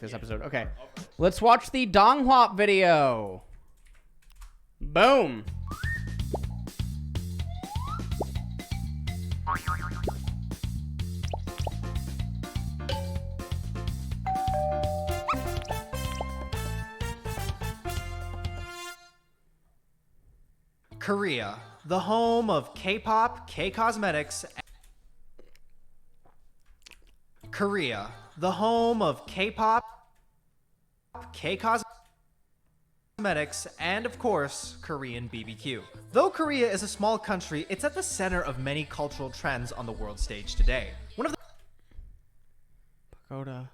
this episode. Okay, let's watch the Dong Huap video. Boom. Korea, the home of K-pop, K-cosmetics. Korea, the home of K-pop, K-cosmetics, and of course, Korean BBQ. Though Korea is a small country, it's at the center of many cultural trends on the world stage today. One of the Pagoda.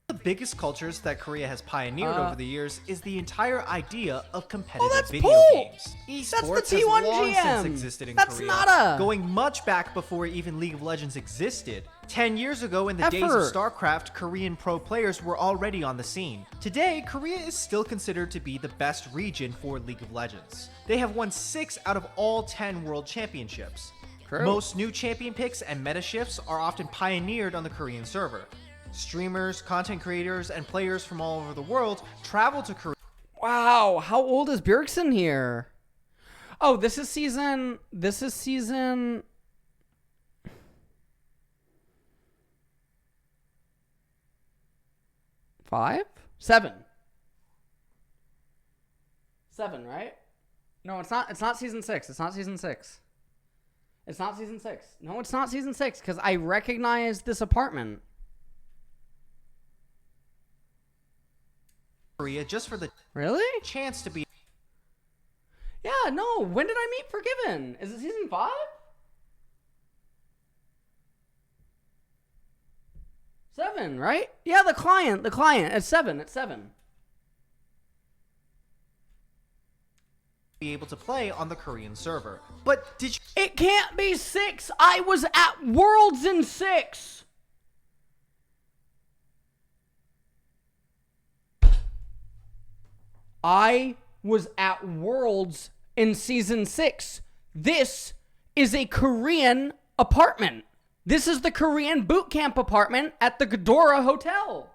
The biggest cultures that Korea has pioneered over the years is the entire idea of competitive video games. Esports That's the has T1 long GM. since existed in That's Korea, not a... going much back before even League of Legends existed. 10 years ago, in the days of StarCraft, Korean pro players were already on the scene. Today, Korea is still considered to be the best region for League of Legends. They have won 6 out of all 10 world championships. True. Most new champion picks and meta shifts are often pioneered on the Korean server. Streamers, content creators, and players from all over the world travel to Korea. Wow, how old is Bjergsen here? Oh, this is season 5? 7. 7, right? No, it's not season 6. It's not season 6. It's not season 6. No, it's not season 6 because I recognize this apartment. Korea just for the chance to be. Yeah, no. When did I meet Forgiven? Is it season 5? 7, right? Yeah, the client. It's 7. It's 7. Be able to play on the Korean server. But did you? It can't be 6. I was at Worlds in 6. I was at Worlds in season 6. This is a Korean apartment. This is the Korean boot camp apartment at the Ghidorah Hotel.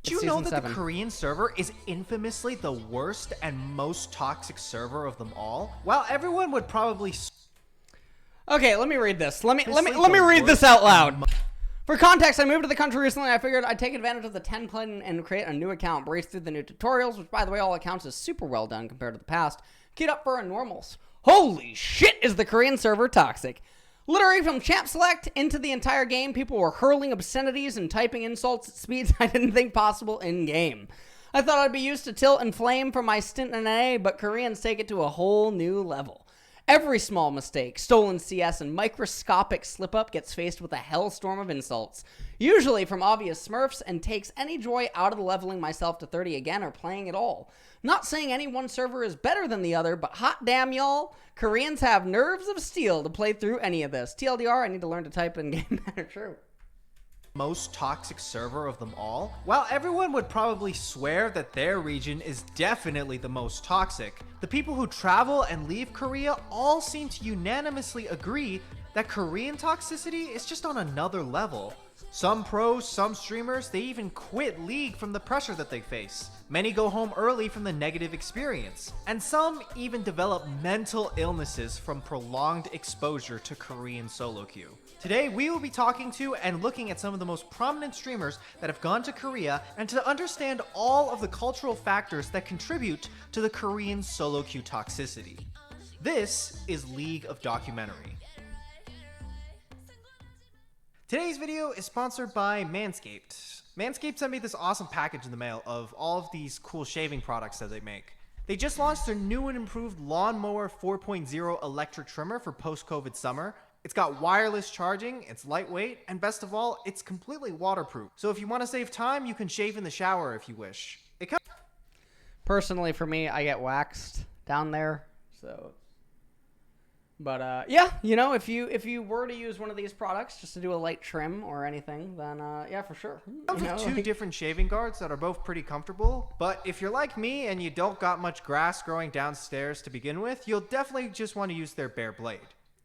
Did you know that the Korean server is infamously the worst and most toxic server of them all? While everyone would probably... Okay, let me read this. Let me read this out loud. For context, I moved to the country recently. I figured I'd take advantage of the 10 plan and create a new account, brace through the new tutorials, which by the way, all accounts is super well done compared to the past. Get up for a normals. Holy shit, is the Korean server toxic. Literally from champ select into the entire game, people were hurling obscenities and typing insults at speeds I didn't think possible in game. I thought I'd be used to tilt and flame from my stint in NA, but Koreans take it to a whole new level. Every small mistake, stolen CS, and microscopic slip-up gets faced with a hellstorm of insults, usually from obvious smurfs, and takes any joy out of the leveling myself to 30 again or playing at all. Not saying any one server is better than the other, but hot damn y'all, Koreans have nerves of steel to play through any of this. TLDR, I need to learn to type in game better. True. Most toxic server of them all? While everyone would probably swear that their region is definitely the most toxic, the people who travel and leave Korea all seem to unanimously agree that Korean toxicity is just on another level. Some pros, some streamers, they even quit League from the pressure that they face. Many go home early from the negative experience, and some even develop mental illnesses from prolonged exposure to Korean solo queue. Today, we will be talking to and looking at some of the most prominent streamers that have gone to Korea and to understand all of the cultural factors that contribute to the Korean solo queue toxicity. This is League of Documentary. Today's video is sponsored by Manscaped. Manscaped sent me this awesome package in the mail of all of these cool shaving products that they make. They just launched their new and improved Lawnmower 4.0 electric trimmer for post-COVID summer. It's got wireless charging, it's lightweight, and best of all, it's completely waterproof. So if you want to save time, you can shave in the shower if you wish. Personally, for me, I get waxed down there, so But yeah, you know, if you were to use one of these products just to do a light trim or anything, then yeah, for sure. Comes with two different shaving guards that are both pretty comfortable, but if you're like me and you don't got much grass growing downstairs to begin with, you'll definitely just want to use their bare blade.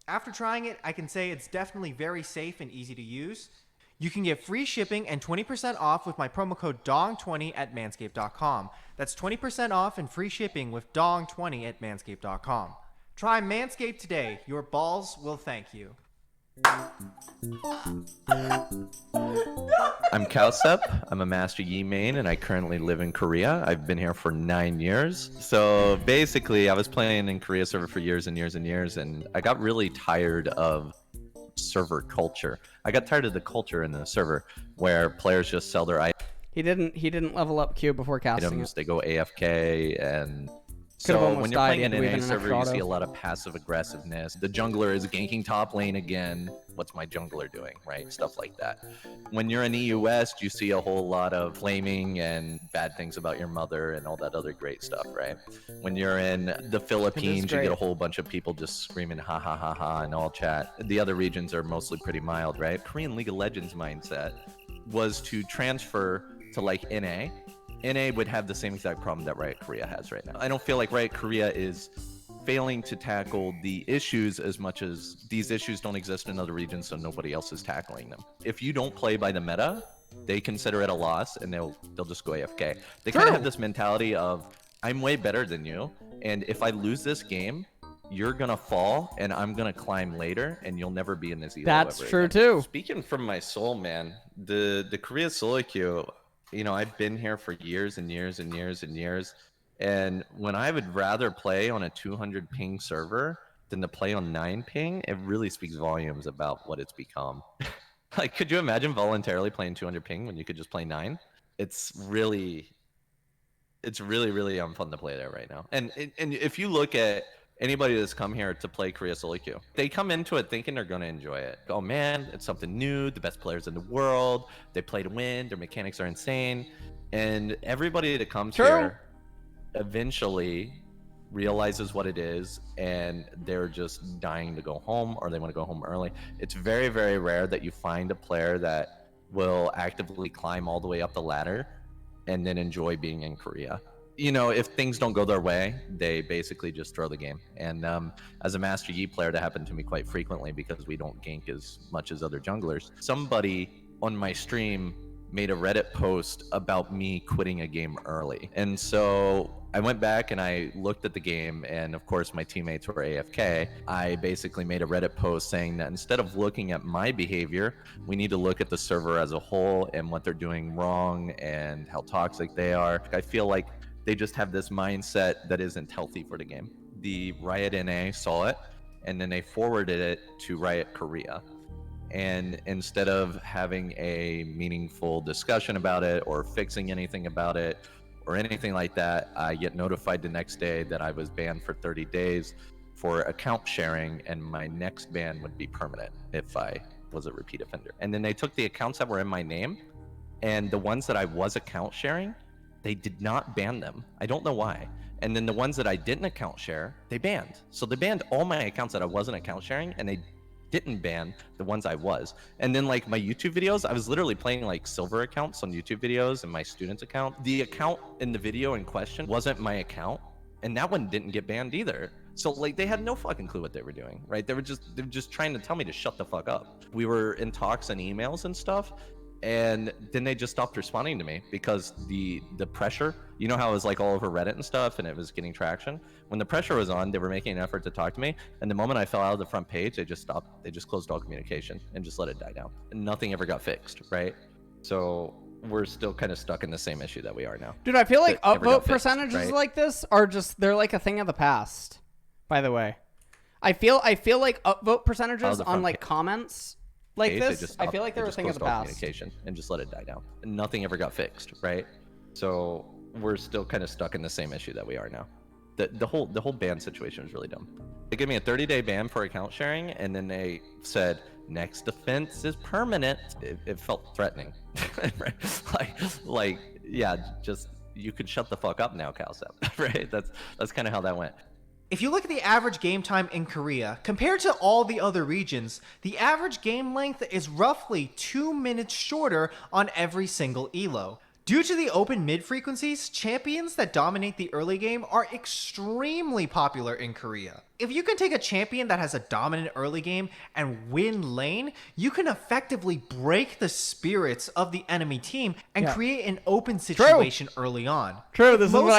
After trying it, I can say it's definitely very safe and easy to use. You can get free shipping and 20% off with my promo code DONG20 at manscaped.com. That's 20% off and free shipping with DONG20 at manscaped.com. Try Manscaped today. Your balls will thank you. I'm Kalsep. I'm a Master Yi main, and I currently live in Korea. I've been here for 9 years. So basically, I was playing in Korea server for years and years and years, and I got really tired of server culture. I got tired of the culture in the server where players just sell their He didn't level up Q before casting items. it. They go AFK, and Could've so almost when you're died, playing he an had to NA weave in an server, extra you see auto. a lot of passive aggressiveness. The jungler is ganking top lane again. What's my jungler doing, right? Stuff like that. When you're in EU West, you see a whole lot of flaming and bad things about your mother and all that other great stuff, right? When you're in the Philippines, you great. get a whole bunch of people just screaming ha ha ha ha in all chat. The other regions are mostly pretty mild, right? Korean League of Legends mindset was to transfer to like NA. NA would have the same exact problem that Riot Korea has right now. I don't feel like Riot Korea is failing to tackle the issues as much as these issues don't exist in other regions, so nobody else is tackling them. If you don't play by the meta, they consider it a loss and they'll just go AFK. They kind of have this mentality of, I'm way better than you, and if I lose this game, you're gonna fall and I'm gonna climb later and you'll never be in this elo That's ever true again. too. Speaking from my soul, man, the Korea solo queue, you know, I've been here for years and years and years and years, and when I would rather play on a 200 ping server than to play on 9 ping, it really speaks volumes about what it's become. Like, could you imagine voluntarily playing 200 ping when you could just play 9? It's really unfun to play there right now. And if you look at anybody that's come here to play Korea solo queue, they come into it thinking they're going to enjoy it. Oh man, it's something new, the best players in the world, they play to win, their mechanics are insane. And everybody that comes here eventually realizes what it is, and they're just dying to go home, or they want to go home early. It's very, very rare that you find a player that will actively climb all the way up the ladder and then enjoy being in Korea. You know, if things don't go their way, they basically just throw the game. And as a Master Yi player, that happened to me quite frequently because we don't gank as much as other junglers. Somebody on my stream made a Reddit post about me quitting a game early. And so I went back and I looked at the game, and of course my teammates were AFK. I basically made a Reddit post saying that instead of looking at my behavior, we need to look at the server as a whole and what they're doing wrong and how toxic they are. I feel like they just have this mindset that isn't healthy for the game. The Riot NA saw it, and then they forwarded it to Riot Korea. And instead of having a meaningful discussion about it or fixing anything about it or anything like that, I get notified the next day that I was banned for 30 days for account sharing, and my next ban would be permanent if I was a repeat offender. And then they took the accounts that were in my name, and the ones that I was account sharing, they did not ban them. I don't know why. And then the ones that I didn't account share, they banned. So they banned all my accounts that I wasn't account sharing, and they didn't ban the ones I was. And then like my YouTube videos, I was literally playing like silver accounts on YouTube videos and my student's account. The account in the video in question wasn't my account, and that one didn't get banned either. So like they had no fucking clue what they were doing, right? They were just trying to tell me to shut the fuck up. We were in talks and emails and stuff, and then they just stopped responding to me because the pressure, you know how it was like all over Reddit and stuff and it was getting traction? When the pressure was on, they were making an effort to talk to me, and the moment I fell out of the front page, they just stopped. They just closed all communication and just let it die down. And nothing ever got fixed, right? So we're still kind of stuck in the same issue that we are now. Dude, I feel like That never got upvote fixed, percentages right? like this are just, they're like a thing of the past, by the way. I feel like upvote percentages the on front like page. comments like They this, just I stopped- feel like they're they a just thing of the closed all past. communication and just let it die down. And nothing ever got fixed, right? So we're still kind of stuck in the same issue that we are now. The whole ban situation was really dumb. They gave me a 30-day ban for account sharing, and then they said next offense is permanent. It felt threatening. like yeah, just you could shut the fuck up now, Calcep. Right? That's kind of how that went. If you look at the average game time in Korea, compared to all the other regions, the average game length is roughly 2 minutes shorter on every single elo. Due to the open mid frequencies, champions that dominate the early game are extremely popular in Korea. If you can take a champion that has a dominant early game and win lane, you can effectively break the spirits of the enemy team and create an open situation early on. True, this is what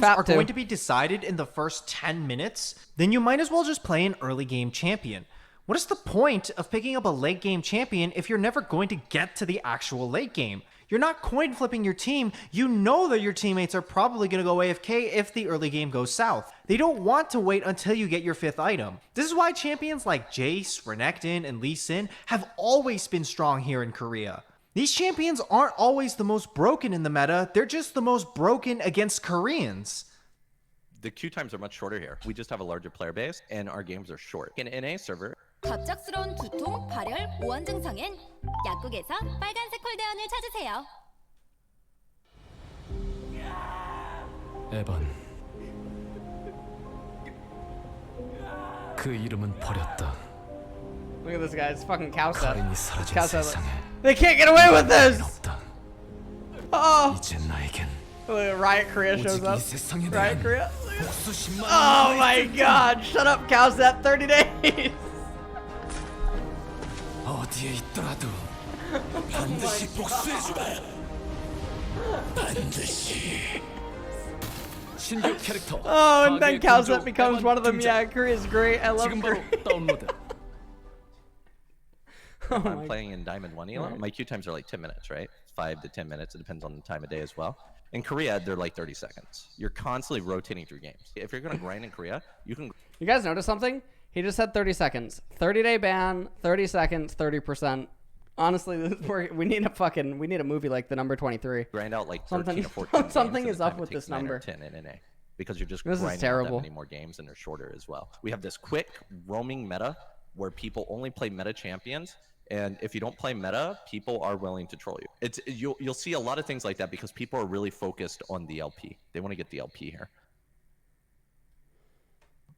I are going to be decided in the first 10 minutes, then you might as well just play an early game champion. What is the point of picking up a late game champion if you're never going to get to the actual late game? You're not coin flipping your team. You know that your teammates are probably going to go AFK if the early game goes south. They don't want to wait until you get your 5th item. This is why champions like Jace, Renekton, and Lee Sin have always been strong here in Korea. These champions aren't always the most broken in the meta, they're just the most broken against Koreans. The queue times are much shorter here. We just have a larger player base, and our games are short. In an NA server, 갑작스러운 두통, 발열, 오한 증상엔 약국에서 빨간색 콜드원을 찾으세요. 에반, 그 이름은 버렸다. Look at this guy, it's fucking Cowset. 가린이 사라진 세상에 They can't get away with this! 없다. Oh! 이제 나에겐 Look at Riot Korea shows 오직 up. 이 세상에 Riot 대한 Korea. 복수심만 Oh my god, shut up, Cowset, 30 days! 어디에 있더라도 반드시 복수해주마. 반드시. 신규 캐릭터. Oh, and then Cowset becomes one of them. Yeah, Korea's great. I love 지금 바로 Korea. 다운로드. I'm playing in Diamond 1 elo. My queue times are like 10 minutes, right? 5 to 10 minutes. It depends on the time of day as well. In Korea, they're like 30 seconds. You're constantly rotating through games. If you're going to grind in Korea, you can... You guys notice something? He just said 30 seconds. 30-day ban, 30 seconds, 30%. Honestly, we need a movie like The Number 23. grind out like 13 or 14 something games is at a up time. with It takes this 9 or number. 10 in NA because you're just This is grinding out terrible. that many more games and they're shorter as well. We have this quick roaming meta where people only play meta champions, and if you don't play meta, people are willing to troll you. You'll see a lot of things like that because people are really focused on the LP. They want to get the LP here.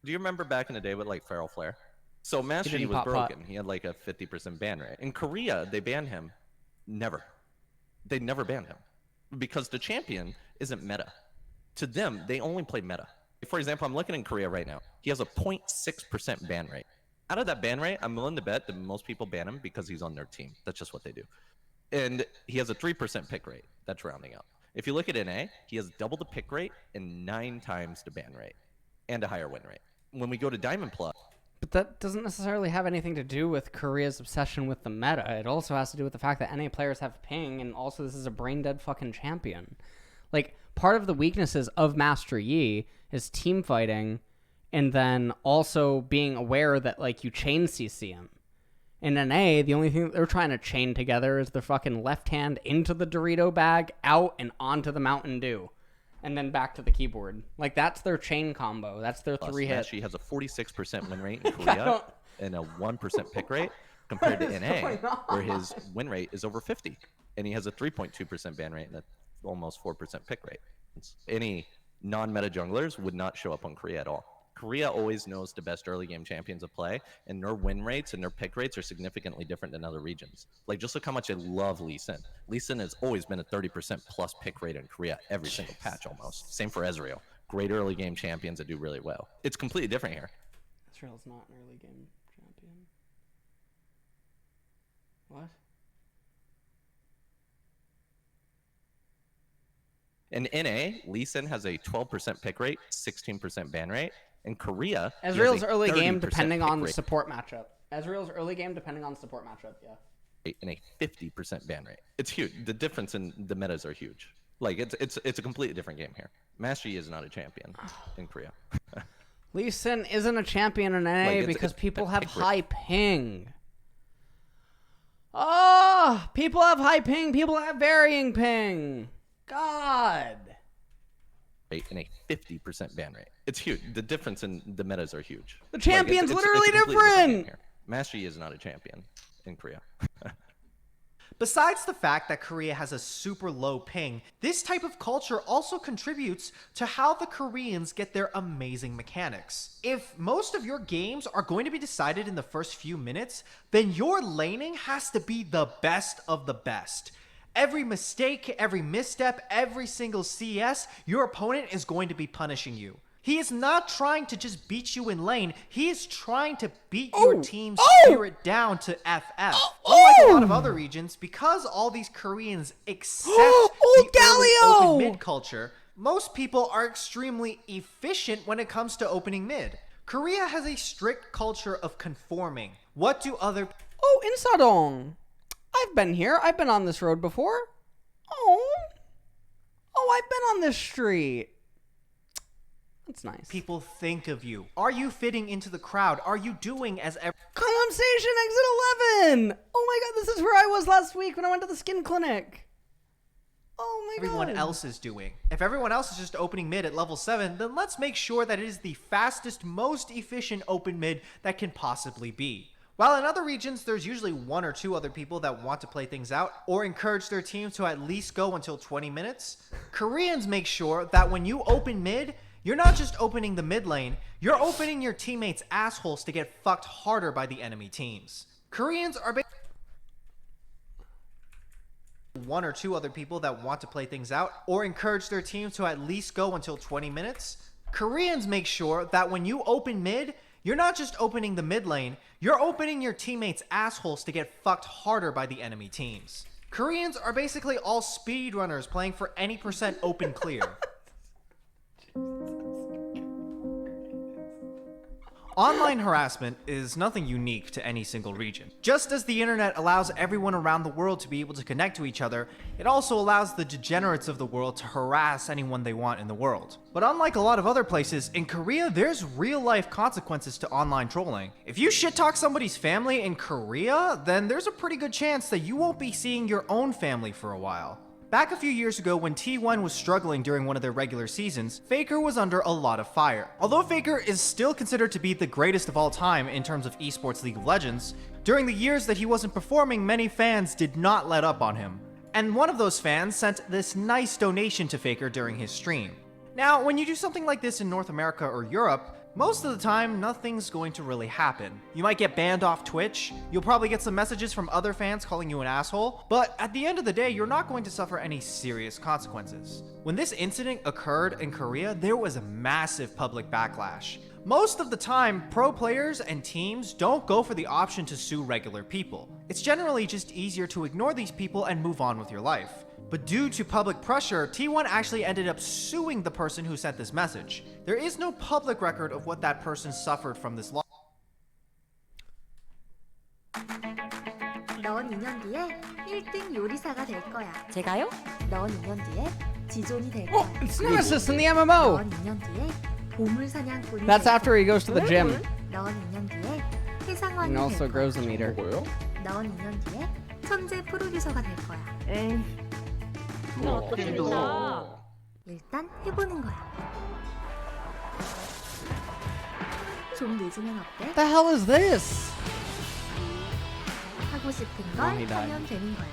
Do you remember back in the day with like Feral Flare? So Master Yi didn't was pop pot. broken. He had like a 50% ban rate. In Korea, they banned him. Never. They never banned him because the champion isn't meta. To them, they only play meta. For example, I'm looking in Korea right now. He has a 0.6% ban rate. Out of that ban rate, I'm willing to bet that most people ban him because he's on their team. That's just what they do. And he has a 3% pick rate. That's rounding up. If you look at NA, he has double the pick rate and 9 times the ban rate and a higher win rate. When we go to Diamond Plus, But that doesn't necessarily have anything to do with Korea's obsession with the meta. It also has to do with the fact that NA players have ping, and also this is a brain-dead fucking champion. Like, part of the weaknesses of Master Yi is team fighting, and then also being aware that, like, you chain CC him. In NA, the only thing that they're trying to chain together is their fucking left hand into the Dorito bag, out, and onto the Mountain Dew. And then back to the keyboard. Like, that's their chain combo. That's their 3-hit. She has a 46% win rate in Korea and a 1% pick rate compared to NA, where his win rate is over 50. And he has a 3.2% ban rate and a almost 4% pick rate. Any non-meta junglers would not show up on Korea at all. Korea always knows the best early game champions to play, and their win rates and their pick rates are significantly different than other regions. Like, just look how much I love Lee Sin. Lee Sin has always been a 30% plus pick rate in Korea every single patch almost. Same for Ezreal. Great early game champions that do really well. It's completely different here. Israel's not an early game champion. What? In NA, Lee Sin has a 12% pick rate, 16% ban rate. In Korea, he has Ezreal's a early game 30% depending pick on the rate support matchup. Ezreal's early game depending on the support matchup, yeah. and a 50% ban rate. It's huge. The difference in the metas are huge. Like, it's a completely different game here. Master Yi is not a champion in Korea. Lee Sin isn't a champion in NA Like, because it's people a have pick rate. high ping. Oh, people have high ping. People have varying ping. God. And a 50% ban rate. It's huge. The difference in the metas are huge. The champion's Like, literally a completely game different. here. Master Yi is not a champion in Korea. Besides the fact that Korea has a super low ping, this type of culture also contributes to how the Koreans get their amazing mechanics. If most of your games are going to be decided in the first few minutes, then your laning has to be the best of the best. Every mistake, every misstep, every single CS, your opponent is going to be punishing you. He is not trying to just beat you in lane. He is trying to beat your team's spirit down to FF. Unlike a lot of other regions, because all these Koreans accept the early open mid culture, most people are extremely efficient when it comes to opening mid. Korea has a strict culture of conforming. What do other... Oh, Insadong. I've been here. I've been on this road before. Oh, I've been on this street. That's nice. people think of you? Are you fitting into the crowd? Are you doing as College Station, exit 11. Oh my god, this is where I was last week when I went to the skin clinic. Oh my god. everyone else is doing? If everyone else is just opening mid at level 7, then let's make sure that it is the fastest, most efficient open mid that can possibly be. While in other regions, there's usually one or two other people that want to play things out or encourage their team to at least go until 20 minutes, Koreans make sure that when you open mid, you're not just opening the mid lane, you're opening your teammates' assholes to get fucked harder by the enemy teams. Koreans are one or two other people that want to play things out or encourage their team to at least go until 20 minutes. Koreans make sure that when you open mid, you're not just opening the mid lane, you're opening your teammates' assholes to get fucked harder by the enemy teams. Koreans are basically all speedrunners playing for any percent open clear. Online harassment is nothing unique to any single region. Just as the internet allows everyone around the world to be able to connect to each other, it also allows the degenerates of the world to harass anyone they want in the world. But unlike a lot of other places, in Korea, there's real-life consequences to online trolling. If you shit-talk somebody's family in Korea, then there's a pretty good chance that you won't be seeing your own family for a while. Back a few years ago when T1 was struggling during one of their regular seasons, Faker was under a lot of fire. Although Faker is still considered to be the greatest of all time in terms of esports League of Legends, during the years that he wasn't performing, many fans did not let up on him. And one of those fans sent this nice donation to Faker during his stream. Now, when you do something like this in North America or Europe, most of the time, nothing's going to really happen. You might get banned off Twitch, you'll probably get some messages from other fans calling you an asshole, but at the end of the day, you're not going to suffer any serious consequences. When this incident occurred in Korea, there was a massive public backlash. Most of the time, pro players and teams don't go for the option to sue regular people. It's generally just easier to ignore these people and move on with your life. But due to public pressure, T1 actually ended up suing the person who sent this message. There is no public record of what that person suffered from this law. 넌 2년 뒤에 1등 요리사가 될 거야. 제가요? 넌 2년 뒤에 지존이 될 Oh, 거야. it's Nemesis in the MMO. 넌 2년 뒤에 보물 사냥꾼이 That's 될 after he goes to the gym 넌 2년 뒤에 해상왕이 and 될 also 거야. grows a meter. 넌 2년 뒤에 천재 프로듀서가 될 거야. 일단 해보는 거야. 좀 늦으면 어때? What the hell is this? 하고 싶은 Oh, 걸 he died. 하면 되는 거야.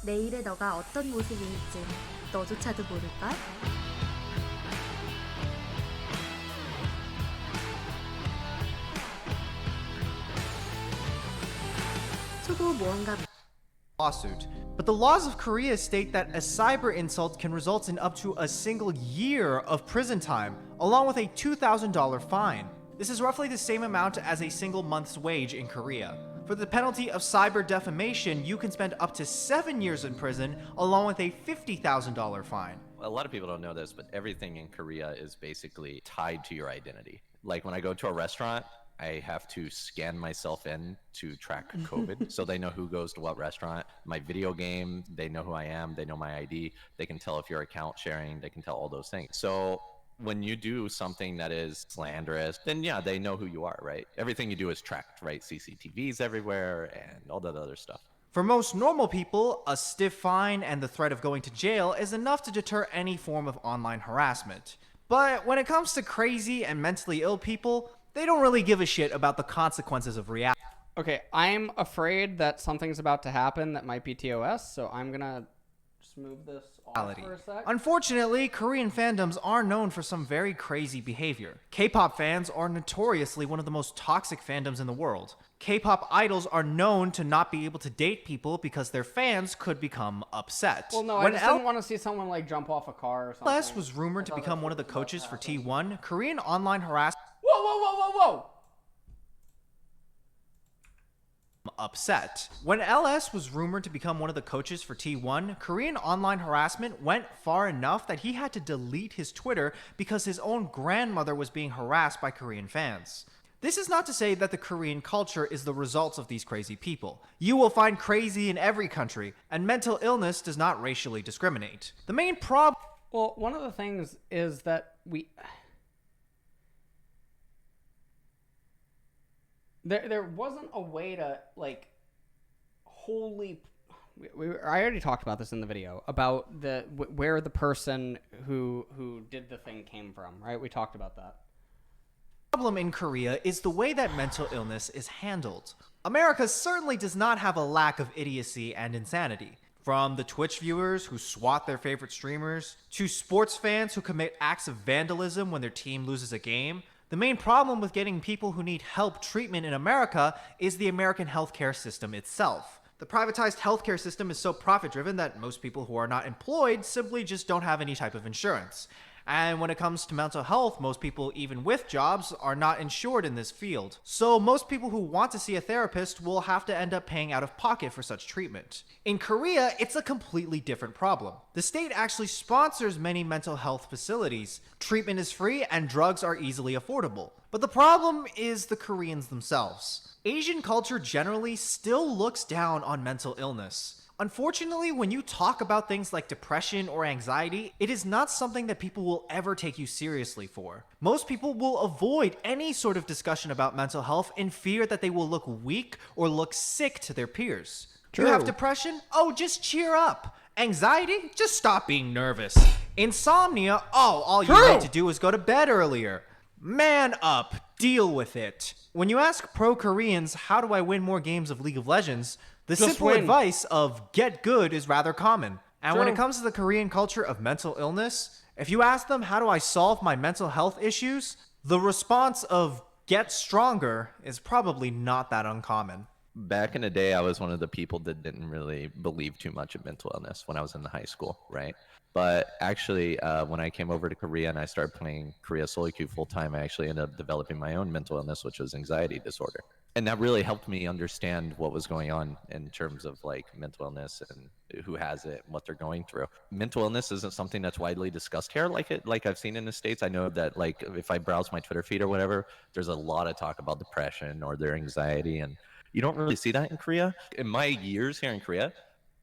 내일의 너가 어떤 모습일지 너조차도 모를걸? 초보 모험가 Lawsuit. But the laws of Korea state that a cyber insult can result in up to a single year of prison time, along with a $2,000 fine. This is roughly the same amount as a single month's wage in Korea. For the penalty of cyber defamation, you can spend up to 7 years in prison, along with a $50,000 fine. A lot of people don't know this, but everything in Korea is basically tied to your identity. Like when I go to a restaurant, I have to scan myself in to track COVID, so they know who goes to what restaurant. My video game, they know who I am, they know my ID, they can tell if you're account sharing, they can tell all those things. So when you do something that is slanderous, then yeah, they know who you are, right? Everything you do is tracked, right? CCTVs everywhere and all that other stuff. For most normal people, a stiff fine and the threat of going to jail is enough to deter any form of online harassment. But when it comes to crazy and mentally ill people, They don't really give a shit about the consequences of reality. Okay, I'm afraid that something's about to happen that might be TOS, so I'm gonna just move this off for a sec. Unfortunately, Korean fandoms are known for some very crazy behavior. K-pop fans are notoriously one of the most toxic fandoms in the world. K-pop idols are known to not be able to date people because their fans could become upset. Well, no, I just didn't want to see someone like jump off a car or something. LS was rumored to become one of the coaches for T1, Korean online harassment. Whoa, whoa, whoa, whoa, whoa! Upset. When LS was rumored to become one of the coaches for T1, Korean online harassment went far enough that he had to delete his Twitter because his own grandmother was being harassed by Korean fans. This is not to say that the Korean culture is the result of these crazy people. You will find crazy in every country, and mental illness does not racially discriminate. The main problem... Well, one of the things is that There wasn't a way to, like, wholly... I already talked about this in the video, about where the person who did the thing came from, right? We talked about that. The problem in Korea is the way that mental illness is handled. America certainly does not have a lack of idiocy and insanity. From the Twitch viewers who swat their favorite streamers, to sports fans who commit acts of vandalism when their team loses a game, the main problem with getting people who need help treatment in America is the American healthcare system itself. The privatized healthcare system is so profit-driven that most people who are not employed simply just don't have any type of insurance. And when it comes to mental health, most people, even with jobs, are not insured in this field. So most people who want to see a therapist will have to end up paying out of pocket for such treatment. In Korea, it's a completely different problem. The state actually sponsors many mental health facilities. Treatment is free and drugs are easily affordable. But the problem is the Koreans themselves. Asian culture generally still looks down on mental illness. Unfortunately, when you talk about things like depression or anxiety, it is not something that people will ever take you seriously for. Most people will avoid any sort of discussion about mental health in fear that they will look weak or look sick to their peers. True. You have depression? Oh, just cheer up. Anxiety? Just stop being nervous. Insomnia? Oh, all you need to do is go to bed earlier. Man up. Deal with it. When you ask pro-Koreans, how do I win more games of League of Legends? The simple advice of get good is rather common. And when it comes to the Korean culture of mental illness, if you ask them, how do I solve my mental health issues? The response of get stronger is probably not that uncommon. Back in the day, I was one of the people that didn't really believe too much in mental illness when I was in the high school, right? But actually, when I came over to Korea and I started playing Korea solo queue full time, I actually ended up developing my own mental illness, which was anxiety disorder. And that really helped me understand what was going on in terms of like mental illness and who has it and what they're going through. Mental illness isn't something that's widely discussed here like I've seen in the States. I know that like if I browse my Twitter feed or whatever, there's a lot of talk about depression or their anxiety, and you don't really see that in Korea. In my years here in Korea,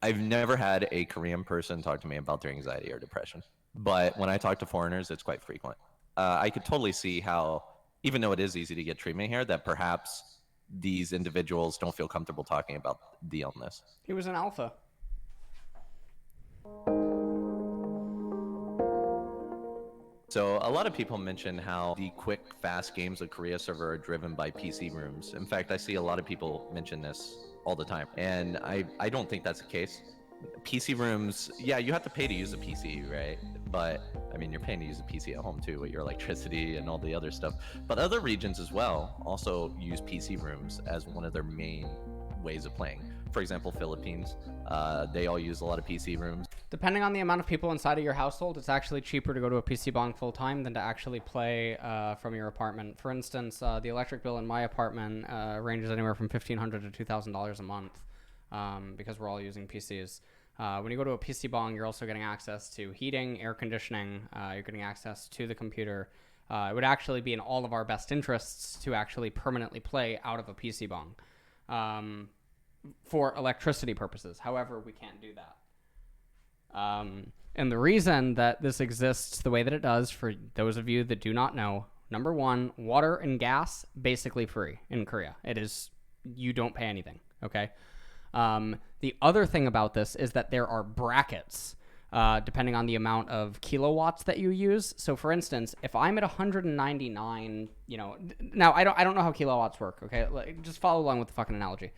I've never had a Korean person talk to me about their anxiety or depression. But when I talk to foreigners, it's quite frequent. I could totally see how, even though it is easy to get treatment here, that perhaps these individuals don't feel comfortable talking about the illness. He was an alpha. So a lot of people mention how the quick, fast games of Korea server are driven by PC rooms. In fact, I see a lot of people mention this all the time. And I don't think that's the case. PC rooms, yeah, you have to pay to use a PC, right? But I mean, you're paying to use a PC at home too with your electricity and all the other stuff. But other regions as well also use PC rooms as one of their main ways of playing. For example, Philippines, they all use a lot of PC rooms. Depending on the amount of people inside of your household, it's actually cheaper to go to a PC bong full time than to actually play from your apartment. For instance, the electric bill in my apartment ranges anywhere from $1,500 to $2,000 a month because we're all using PCs. When you go to a PC bong, you're also getting access to heating, air conditioning. You're getting access to the computer. It would actually be in all of our best interests to actually permanently play out of a PC bong for electricity purposes. However, we can't do that. And the reason that this exists the way that it does, for those of you that do not know, number one, water and gas, basically free in Korea. It is, you don't pay anything, okay? The other thing about this is that there are brackets depending on the amount of kilowatts that you use. So for instance, if I'm at 199, now I don't know how kilowatts work, okay? Like, just follow along with the fucking analogy.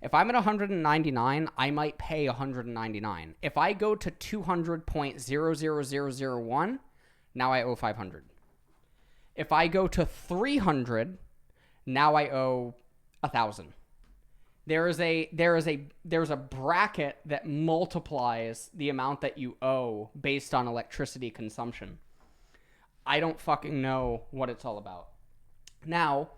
If I'm at 199, I might pay 199. If I go to 200.00001, now I owe 500. If I go to 300, now I owe 1,000. There's a bracket that multiplies the amount that you owe based on electricity consumption. I don't fucking know what it's all about. Now,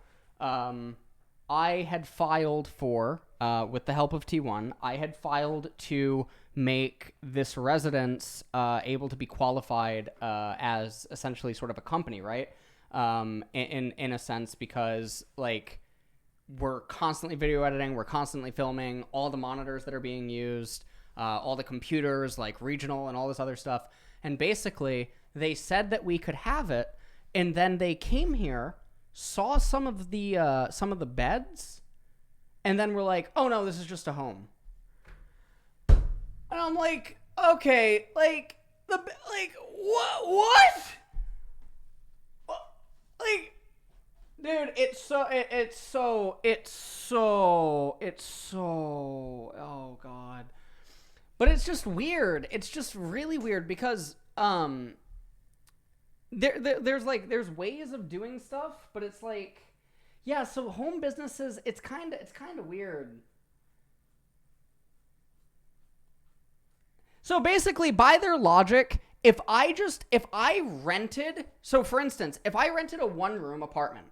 I had filed for, with the help of T1, I had filed to make this residence able to be qualified as essentially sort of a company, right? In a sense, because like, we're constantly video editing, we're constantly filming, all the monitors that are being used, all the computers, like regional and all this other stuff. And basically, they said that we could have it, and then they came here, saw some of the beds, and then were like, "Oh no, this is just a home." And I'm like, "Okay, like what? Like." Dude, it's so, oh God. But it's just weird. It's just really weird because, there's ways of doing stuff, but it's like, yeah, so home businesses, it's kind of weird. So basically, by their logic, if I rented, so for instance, if I rented a one-room apartment,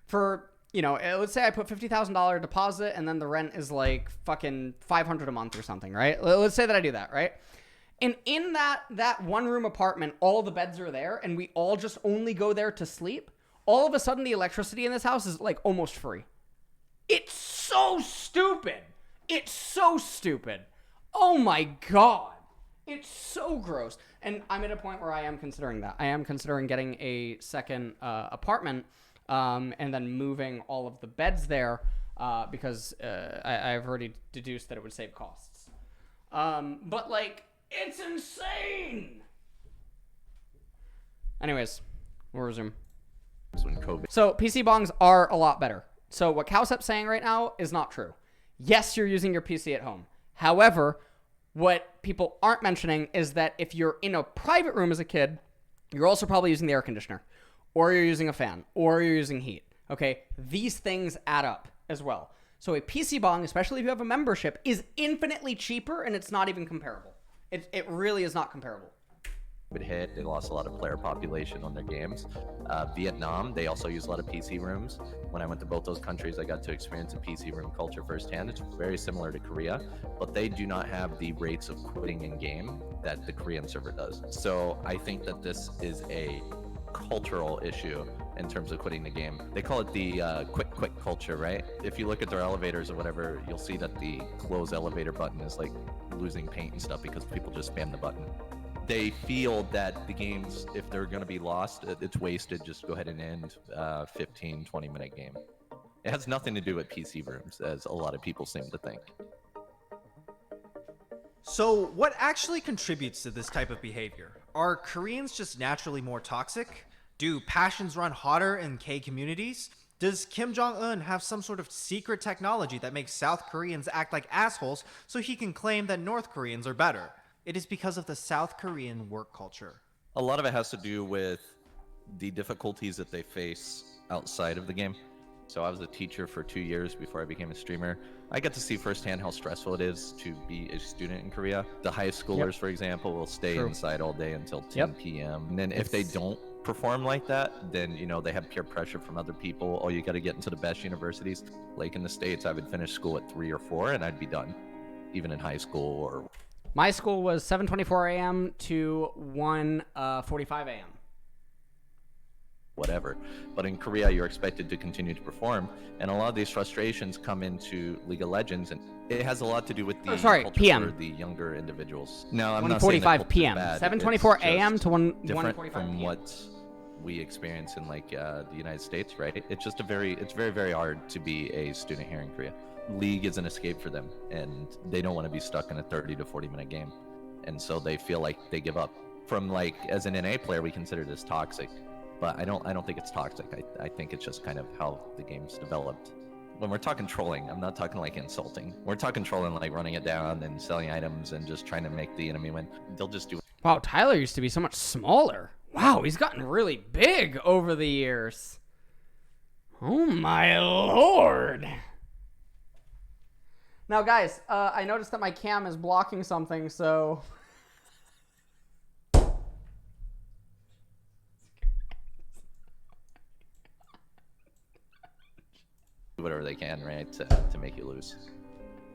for, let's say I put $50,000 deposit and then the rent is like fucking $500 a month or something, right? Let's say that I do that, right? And in that one room apartment, all the beds are there and we all just only go there to sleep. All of a sudden the electricity in this house is like almost free. It's so stupid. It's so stupid. Oh my God. It's so gross. And I'm at a point where I am considering that. I am considering getting a second apartment, and then moving all of the beds there, because I've already deduced that it would save costs. But like, it's insane. Anyways, we'll resume. When COVID. So PC bongs are a lot better. So what Cowsep's saying right now is not true. Yes, you're using your PC at home. However, what people aren't mentioning is that if you're in a private room as a kid, you're also probably using the air conditioner, or you're using a fan, or you're using heat. Okay, these things add up as well. So a PC bong, especially if you have a membership, is infinitely cheaper, and it's not even comparable. It really is not comparable. It hit. They lost a lot of player population on their games. Vietnam, they also use a lot of PC rooms. When I went to both those countries, I got to experience a PC room culture firsthand. It's very similar to Korea, but they do not have the rates of quitting in game that the Korean server does. So I think that this is a cultural issue in terms of quitting the game. They call it the quit culture, right? If you look at their elevators or whatever, you'll see that the close elevator button is like losing paint and stuff because people just spam the button. They feel that the games, if they're going to be lost, it's wasted. Just go ahead and end 15, 20-minute game. It has nothing to do with PC rooms, as a lot of people seem to think. So what actually contributes to this type of behavior? Are Koreans just naturally more toxic? Do passions run hotter in K communities? Does Kim Jong-un have some sort of secret technology that makes South Koreans act like assholes so he can claim that North Koreans are better? It is because of the South Korean work culture. A lot of it has to do with the difficulties that they face outside of the game. So I was a teacher for 2 years before I became a streamer. I get to see firsthand how stressful it is to be a student in Korea. The high schoolers, for example, will stay inside all day until 10 p.m. And then if they don't perform like that, then, they have peer pressure from other people. Oh, you got to get into the best universities. Like in the States, I would finish school at 3 or 4 and I'd be done, even in high school. Or my school was 7:24 a.m. to 1:45 a.m. whatever. But in Korea, you're expected to continue to perform, and a lot of these frustrations come into League of Legends, and it has a lot to do with the culture PM. for the younger individuals. Now, I'm 1:45 p.m. 7:24 a.m. to 1:45 from p.m. what we experience in the United States, right? It's just it's very, very hard to be a student here in Korea. League is an escape for them, and they don't want to be stuck in a 30 to 40 minute game. and so they feel like they give up. From like as an NA player, we consider this toxic, but I don't think it's toxic. I think it's just kind of how the game's developed. When we're talking trolling, I'm not talking like insulting. We're talking trolling like running it down and selling items and just trying to make the enemy win. They'll just do. Wow, Tyler used to be so much smaller. Wow, he's gotten really big over the years. Oh my lord. Now guys, I noticed that my cam is blocking something, so... Whatever they can, right, to make you lose.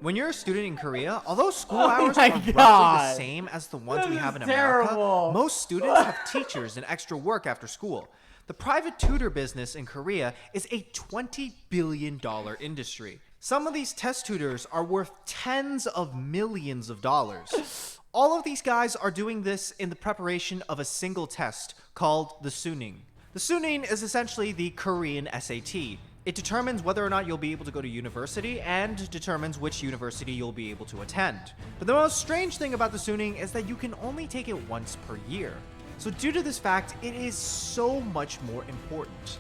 When you're a student in Korea, although school hours my are roughly the God. same as the ones That we is have in terrible. America, most students have teachers and extra work after school. The private tutor business in Korea is a $20 billion industry. Some of these test tutors are worth tens of millions of dollars. All of these guys are doing this in the preparation of a single test called the suning. The suning is essentially the Korean SAT. It determines whether or not you'll be able to go to university and determines which university you'll be able to attend. But the most strange thing about the suning is that you can only take it once per year. So due to this fact, it is so much more important.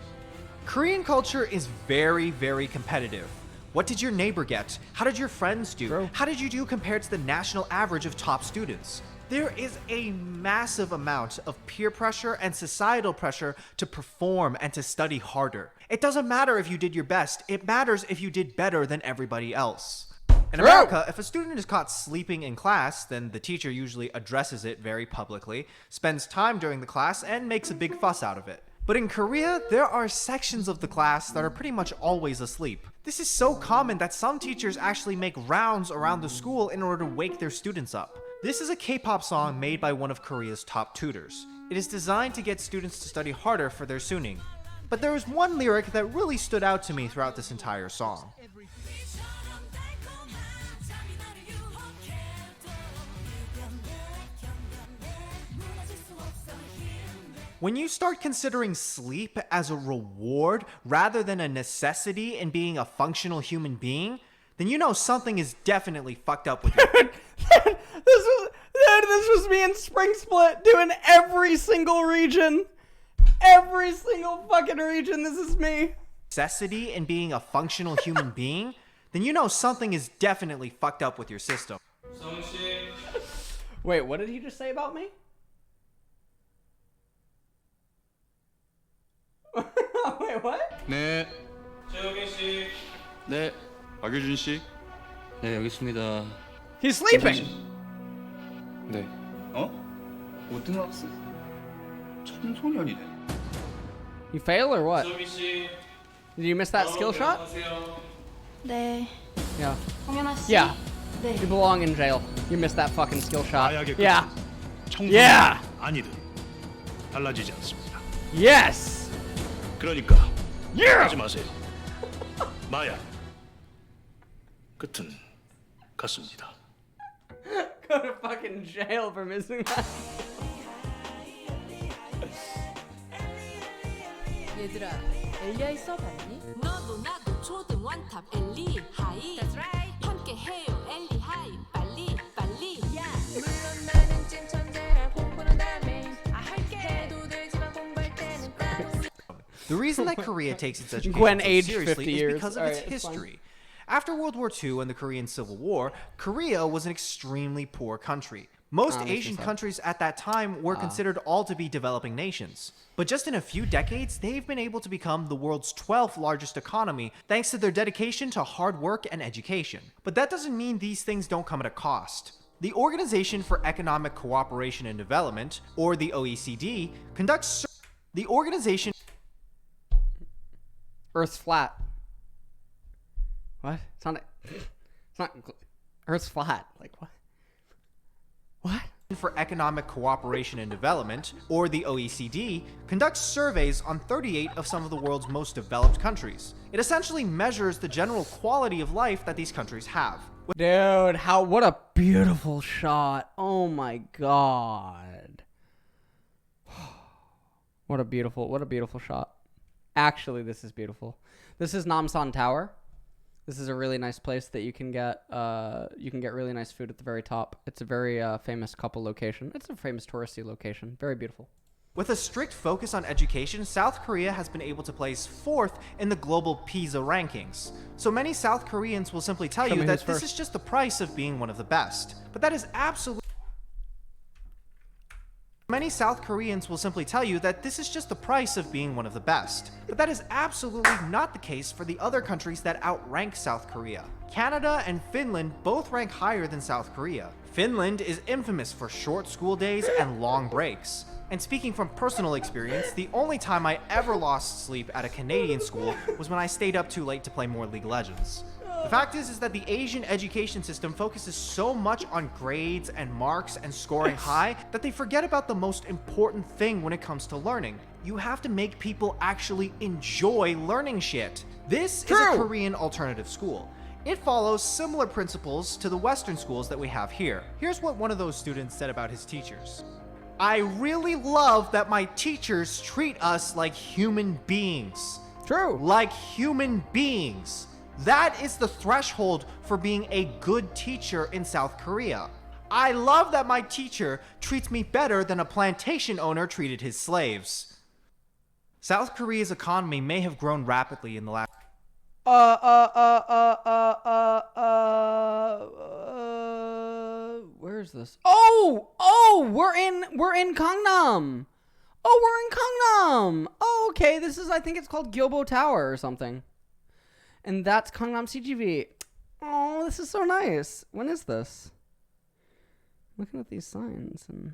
Korean culture is very, very competitive. What did your neighbor get? How did your friends do? True. How did you do compared to the national average of top students? There is a massive amount of peer pressure and societal pressure to perform and to study harder. It doesn't matter if you did your best, it matters if you did better than everybody else. In True. America, if a student is caught sleeping in class, then the teacher usually addresses it very publicly, spends time during the class, and makes a big fuss out of it. But in Korea, there are sections of the class that are pretty much always asleep. This is so common that some teachers actually make rounds around the school in order to wake their students up. This is a K-pop song made by one of Korea's top tutors. It is designed to get students to study harder for their suning. But there was one lyric that really stood out to me throughout this entire song. When you start considering sleep as a reward rather than a necessity in being a functional human being, then you know something is definitely fucked up with you. This was me in Spring Split doing every single region. Every single fucking region, this is me. Necessity in being a functional human being, then you know something is definitely fucked up with your system. Wait, what did he just say about me? Wait, what? 네. 네. 박유준 씨. 네, 여기 있습니다. He's sleeping. 네. 어? 고등학생. 청소년이네. You fail or what? Did you miss that skill shot? 네. Yeah. 홍연아 씨. Yeah. 네. You belong in jail. You missed that fucking skill shot. 마약의 Yeah. 청소년 Yeah. 아니든 달라지지 않습니다. Yes. 그러니까 Yeah. 하지 마세요. 마약 끝은 같습니다. Go to fucking jail for missing that. 얘들아, 엘리아이 써봤니? 너도 나도 초등 원탑 엘리 하이 That's right. 함께 해요 엘리 하이 빨리 빨리 물론 나는 찐 천재라 공부는 다음에 할게 해도 되지만 공부할 때는 따로. The reason that Korea takes its education Gwen so aged seriously 50 is years. because of Alright, its it's fine. history. After World War II and the Korean Civil War, Korea was an extremely poor country. Most makes Asian sense. countries at that time were considered all to be developing nations. But just in a few decades, they've been able to become the world's 12th largest economy thanks to their dedication to hard work and education. But that doesn't mean these things don't come at a cost. The Organization for Economic Cooperation and Development, or the OECD, conducts the organization. Earth's flat. What? It's not. It's not. Earth's flat. Like what? What? For Economic Cooperation and Development, or the OECD, conducts surveys on 38 of some of the world's most developed countries. It essentially measures the general quality of life that these countries have. Dude, what a beautiful shot. Oh my god. What a beautiful shot. Actually, this is beautiful. This is Namsan Tower. This is a really nice place that you can get really nice food at the very top. It's a very famous couple location. It's a famous touristy location. Very beautiful. With a strict focus on education, South Korea has been able to place 4th in the global PISA rankings. So many South Koreans will simply tell you that this is just the price of being one of the best. But that is absolutely... Many South Koreans will simply tell you that this is just the price of being one of the best. But that is absolutely not the case for the other countries that outrank South Korea. Canada and Finland both rank higher than South Korea. Finland is infamous for short school days and long breaks. And speaking from personal experience, the only time I ever lost sleep at a Canadian school was when I stayed up too late to play more League of Legends. The fact is that the Asian education system focuses so much on grades and marks and scoring high that they forget about the most important thing when it comes to learning. You have to make people actually enjoy learning shit. This is a Korean alternative school. It follows similar principles to the Western schools that we have here. Here's what one of those students said about his teachers. I really love that my teachers treat us like human beings. True. Like human beings. That is the threshold for being a good teacher in South Korea. I love that my teacher treats me better than a plantation owner treated his slaves. South Korea's economy may have grown rapidly in the last... Where's this? Oh, we're in Gangnam. Oh, we're in Gangnam. Oh, okay. This is, I think it's called Gyobo Tower or something. And that's Gangnam CGV. Oh, this is so nice. When is this? Looking at these signs and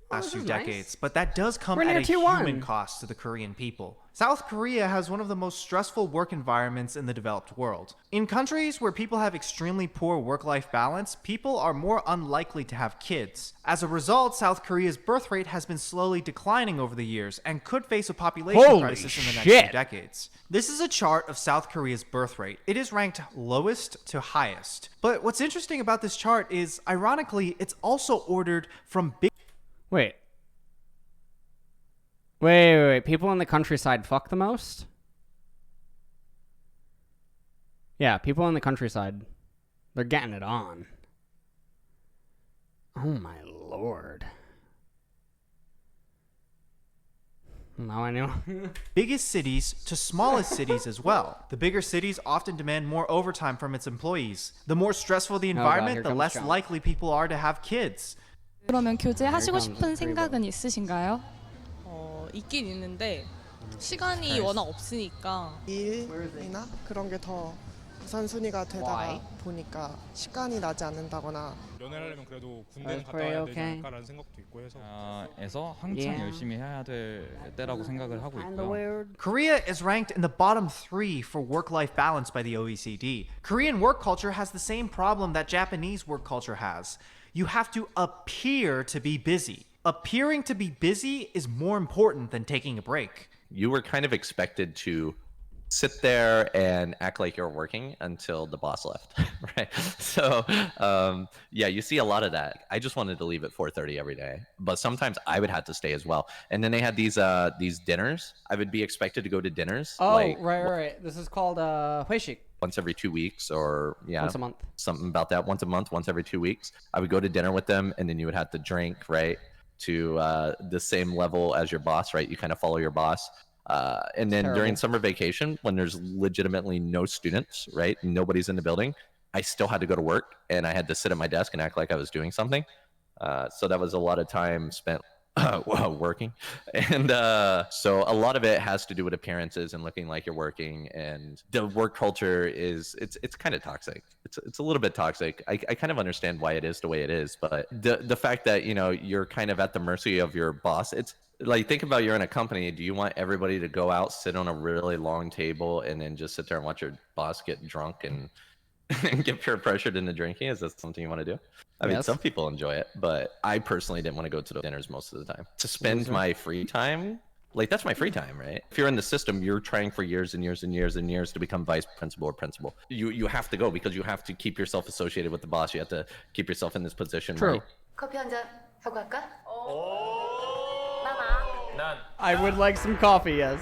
last few decades, but that does come We're at near a T1. human cost to the Korean people. South Korea has one of the most stressful work environments in the developed world. In countries where people have extremely poor work-life balance, people are more unlikely to have kids. As a result, South Korea's birth rate has been slowly declining over the years and could face a population crisis in the next few decades. This is a chart of South Korea's birth rate. It is ranked lowest to highest. But what's interesting about this chart is, ironically, it's also ordered from big... Wait. People in the countryside fuck the most? Yeah, people in the countryside. They're getting it on. Oh my lord. Now I know. biggest cities to smallest cities as well. The bigger cities often demand more overtime from its employees. The more stressful the environment, the less likely people are to have kids. 그러면 교제하시고 싶은 생각은 있으신가요? 있긴 있는데 시간이 워낙 없으니까 일이나 그런 게 더 우선순위가 되다가 보니까 시간이 나지 않는다거나 연애를 하려면 그래도 군대는 갔다 와야 되지 않을까라는 생각도 있고 해서 에서 한창 열심히 해야 될 때라고 생각을 하고 있고요. Korea is ranked in the bottom 3 for work-life balance by the OECD. Korean work culture has the same problem that Japanese work culture has. You have to appear to be busy. Appearing to be busy is more important than taking a break. You were kind of expected to sit there and act like you're working until the boss left, right? So, yeah, you see a lot of that. I just wanted to leave at 4:30 every day, but sometimes I would have to stay as well. And then they had these dinners. I would be expected to go to dinners. Oh, like, right. This is called 회식. Once every 2 weeks, or once a month. Something about that. Once a month, once every 2 weeks. I would go to dinner with them, and then you would have to drink, right, to the same level as your boss, right? You kind of follow your boss. And then during summer vacation, when there's legitimately no students, right? Nobody's in the building, I still had to go to work, and I had to sit at my desk and act like I was doing something. So that was a lot of time spent working. And so a lot of it has to do with appearances and looking like you're working. And the work culture is, it's kind of toxic. It's a little bit toxic. I kind of understand why it is the way it is, but the fact that, you know, you're kind of at the mercy of your boss, it's like, think about, you're in a company. Do you want everybody to go out, sit on a really long table, and then just sit there and watch your boss get drunk and get peer pressured into drinking? Is that something you want to do? I mean, some people enjoy it, but I personally didn't want to go to the dinners most of the time. To spend my free time, like, that's my free time, right? If you're in the system, you're trying for years and years and years and years to become vice principal or principal. You have to go because you have to keep yourself associated with the boss. You have to keep yourself in this position. True. Right? 커피 한 잔 하고 갈까? I would like some coffee, yes.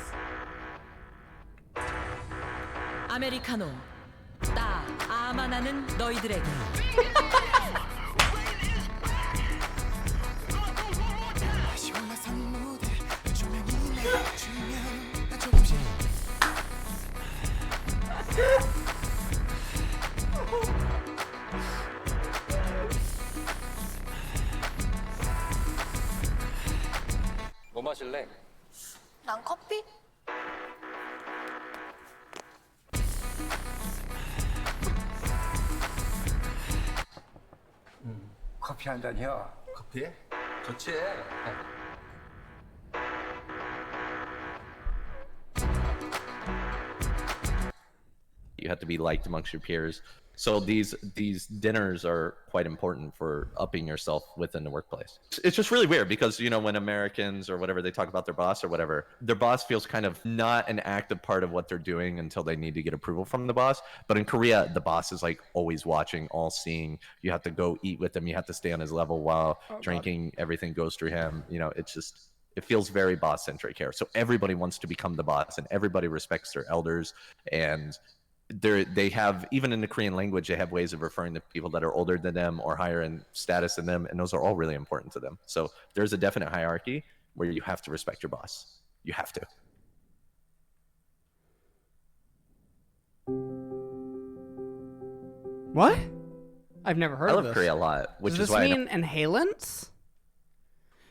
아메리카노 딱 자만하는 너희들에게 뭐 마실래? 난 커피? 커피 한 잔이요. 커피? 좋지. You have to be liked amongst your peers. So these dinners are quite important for upping yourself within the workplace. It's just really weird because, you know, when Americans or whatever, they talk about their boss or whatever, their boss feels kind of not an active part of what they're doing until they need to get approval from the boss. But in Korea, the boss is like always watching, all seeing. You have to go eat with him. You have to stay on his level while drinking. Everything goes through him. You know, it's just, it feels very boss centric here. So everybody wants to become the boss and everybody respects their elders. And they have, even in the Korean language, they have ways of referring to people that are older than them or higher in status than them, and those are all really important to them. So there's a definite hierarchy where you have to respect your boss. You have to. What? I've never heard I of love this. Korea a lot, which Does is this why mean inhalants?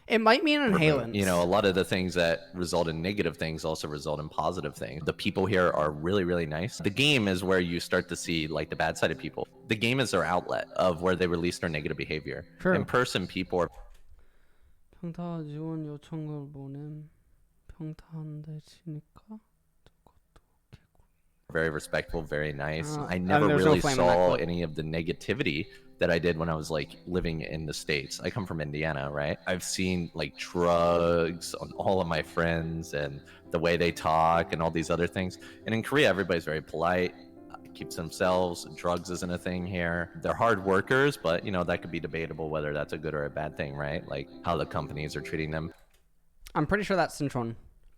It might mean inhalants. You know, a lot of the things that result in negative things also result in positive things. The people here are really, really nice. The game is where you start to see like the bad side of people. The game is their outlet of where they release their negative behavior. True. In person, people are 평타 지원 요청을 보냄. 평타한데 치니까. very respectful, very nice. I and never there's no really flame in that saw clip. any of the negativity that I did when I was like living in the States. I come from Indiana, right? I've seen like drugs on all of my friends and the way they talk and all these other things. And in Korea, everybody's very polite, keeps themselves. Drugs isn't a thing here. They're hard workers, but you know, that could be debatable whether that's a good or a bad thing, right? Like how the companies are treating them. I'm pretty sure that's Sinchon.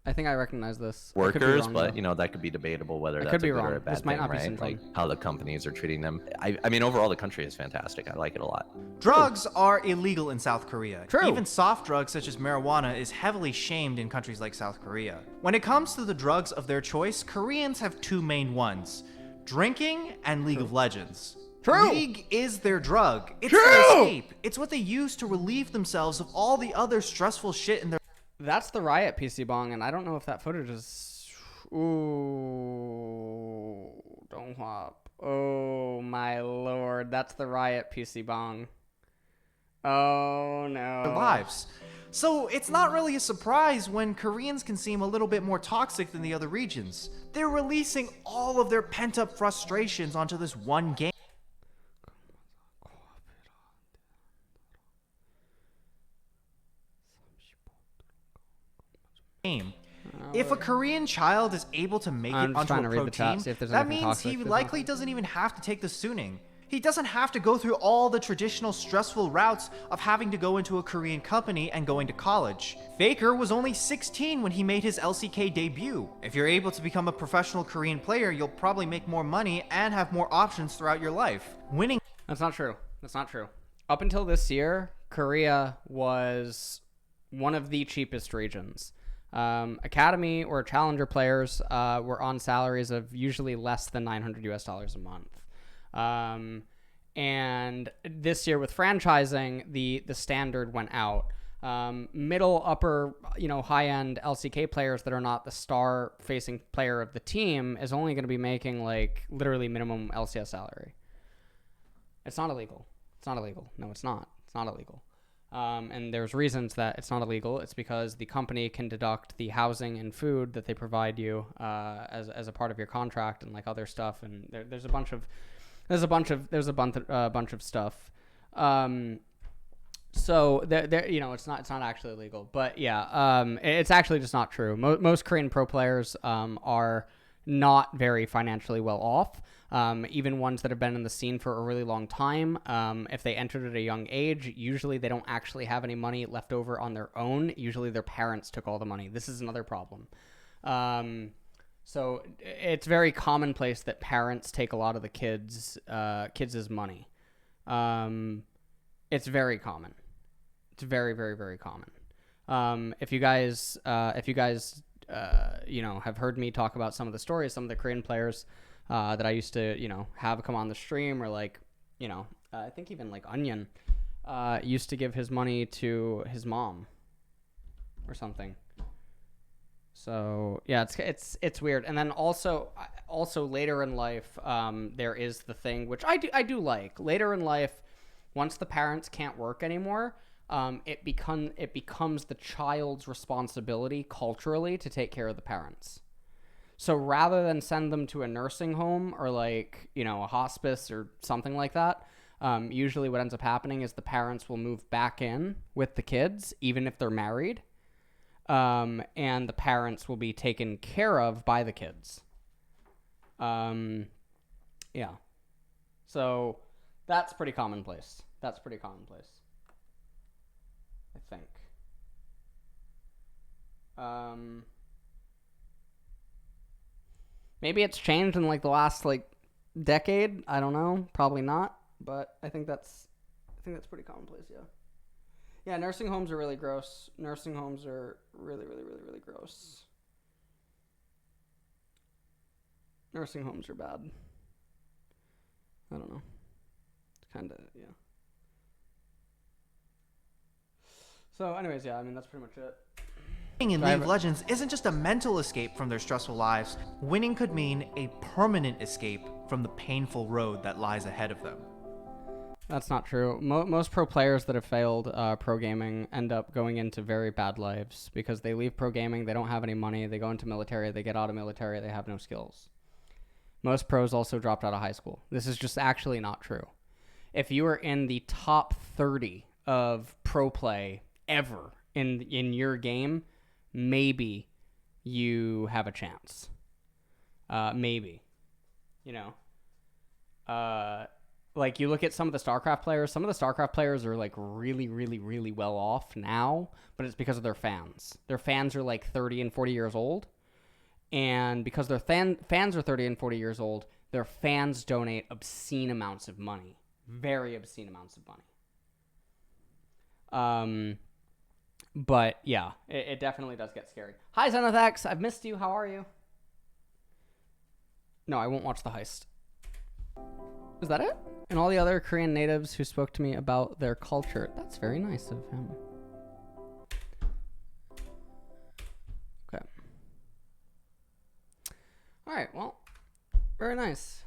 I think I recognize this. I could be Workers, wrong, but though. you know, that could be debatable whether I that's could a be good wrong. or a bad This might thing, not be right? Sinchon. Like how the companies are treating them. I mean, overall, the country is fantastic. I like it a lot. Drugs are illegal in South Korea. True. Even soft drugs such as marijuana is heavily shamed in countries like South Korea. When it comes to the drugs of their choice, Koreans have two main ones: drinking and League of Legends. True. League is their drug. It's True. their escape. It's what they use to relieve themselves of all the other stressful shit in their. That's the riot PC bong, and I don't know if that footage is. Ooh, Dong Huap. Oh my lord, that's the riot PC bong. Oh no. lives. So it's not really a surprise when Koreans can seem a little bit more toxic than the other regions. They're releasing all of their pent-up frustrations onto this one game. If a Korean child is able to make I'm it just onto trying a to read pro the chat, team, see if there's that anything means toxic. he There's likely nothing. doesn't even have to take the Suning. He doesn't have to go through all the traditional stressful routes of having to go into a Korean company and going to college. Faker was only 16 when he made his LCK debut. If you're able to become a professional Korean player, you'll probably make more money and have more options throughout your life. Winning. That's not true. That's not true. Up until this year, Korea was one of the cheapest regions. Academy or challenger players were on salaries of usually less than $900 a month. And this year with franchising, the standard went out. Middle, upper, high-end LCK players that are not the star-facing player of the team is only going to be making like literally minimum LCS salary. It's not illegal. It's not illegal. No, it's not. It's not illegal. And there's reasons that it's not illegal. It's because the company can deduct the housing and food that they provide you as a part of your contract and like other stuff. And there's a bunch of stuff. So there, it's not actually illegal. But yeah, it's actually just not true. Most Korean pro players are not very financially well off. Even ones that have been in the scene for a really long time, if they entered at a young age, usually they don't actually have any money left over on their own. Usually their parents took all the money. This is another problem. So it's very commonplace that parents take a lot of the kids' money. It's very common. It's very, very, very common. If you guys, you know, have heard me talk about some of the stories, some of the Korean players that I used to, you know, have come on the stream, or like, you know, I think even like Onion used to give his money to his mom or something. So yeah, it's weird. And then also later in life, there is the thing which I do like. Later in life, once the parents can't work anymore, it becomes the child's responsibility culturally to take care of the parents. So rather than send them to a nursing home or like, you know, a hospice or something like that, usually what ends up happening is the parents will move back in with the kids, even if they're married. And the parents will be taken care of by the kids. Yeah. So that's pretty commonplace. I think. Maybe it's changed in like the last like decade. I don't know. Probably not. But I think that's pretty commonplace. Yeah. Yeah, nursing homes are really gross. Nursing homes are really, really, really, really gross. Nursing homes are bad. I don't know. Kind of, yeah. So, anyways, yeah, I mean, that's pretty much it. Winning in League of Legends isn't just a mental escape from their stressful lives. Winning could mean a permanent escape from the painful road that lies ahead of them. That's not true. Most pro players that have failed pro gaming end up going into very bad lives because they leave pro gaming, they don't have any money, they go into military, they get out of military, they have no skills. Most pros also dropped out of high school. This is just actually not true. If you are in the top 30 of pro play ever in your game, maybe you have a chance. Maybe. You know? Like, you look at some of the StarCraft players. Some of the StarCraft players are, like, really, really, really well off now, but it's because of their fans. Their fans are, like, 30 and 40 years old, and because their fans are 30 and 40 years old, their fans donate obscene amounts of money. Very obscene amounts of money. But, yeah, it definitely does get scary. Hi, Zenithax. I've missed you. How are you? No, I won't watch the heist. Is that it? And all the other Korean natives who spoke to me about their culture. That's very nice of him. Okay. All right, well, very nice.